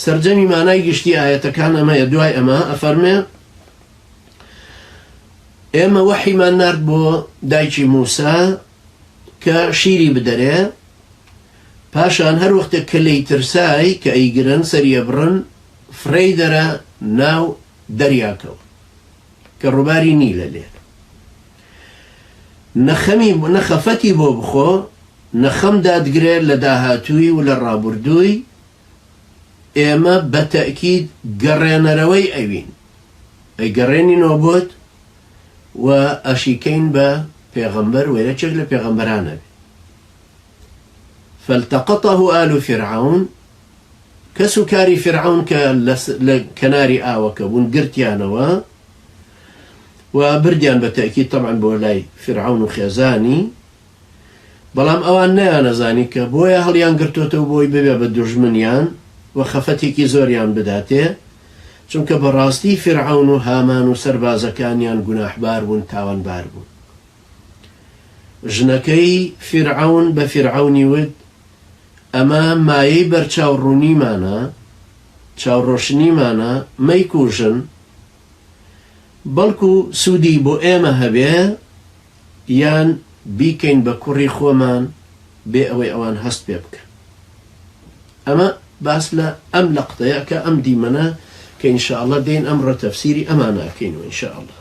سرجەمی مانای گشتی ئاەتەکان ئەمەیە. دوای ئەمە ئەفەرمێ ئێمە وەحیمان نارد بۆ دایکی موسا کە شیری بدەرێ، پاشان هەر وەختێک کە لی ترسای کە ئەیگرن سەریە بڕن فڕێی دەرە ناو دەریاکەوە کە ڕووباری نیلە لێ، نەخەفەتی بۆ بخۆ، نەخەم دادگرێت لە داهاتووی و لە ڕابردووی. ئێمە بە تەئکید گەڕێنەرەوەی ئەوین، ئەیگەڕێنینەوە بۆت و ئەشیکەین بە پێغەمبەر و یەکێک لە پێغەمبەرانە بێ. فالتقطه آل فرعون، کەس و کاری فرعون کە لە کەناری ئاوەکە بوون گرتیانەوە و بردیان بە تەئکید طبعا بۆ لای فرعون و خێزانی، بەڵام ئەوان نەیانەزانی کە بۆیە هەڵیان گرتوتەوە بۆی ببێ بە دوژمنیان و خەفەتێکی زۆریان بداتێ، چونکە بەڕاستی فرعون و هامان و سەربازەکانیان گوناحبار بوون، تاوانبار بوون. ژنەکەی فرعون بە فرعونی وت ئەمە مایەی بەرچاوڕوونیمانە، چاوڕۆشنیمانە، مەیکوژن، بەڵکو سوودی بۆ ئێمە هەبێ یان بیکەین بە کوڕی خۆمان بێ ئەوەی ئەوان هەست پێ بکە. ئەمە باس لە ئەم لەقتەیە کە ئەم دیمەنە کە ئینشاءالله دێن ئەمڕۆ تەفسیری ئەمانە ئەکەینەوە ئینشاءالله.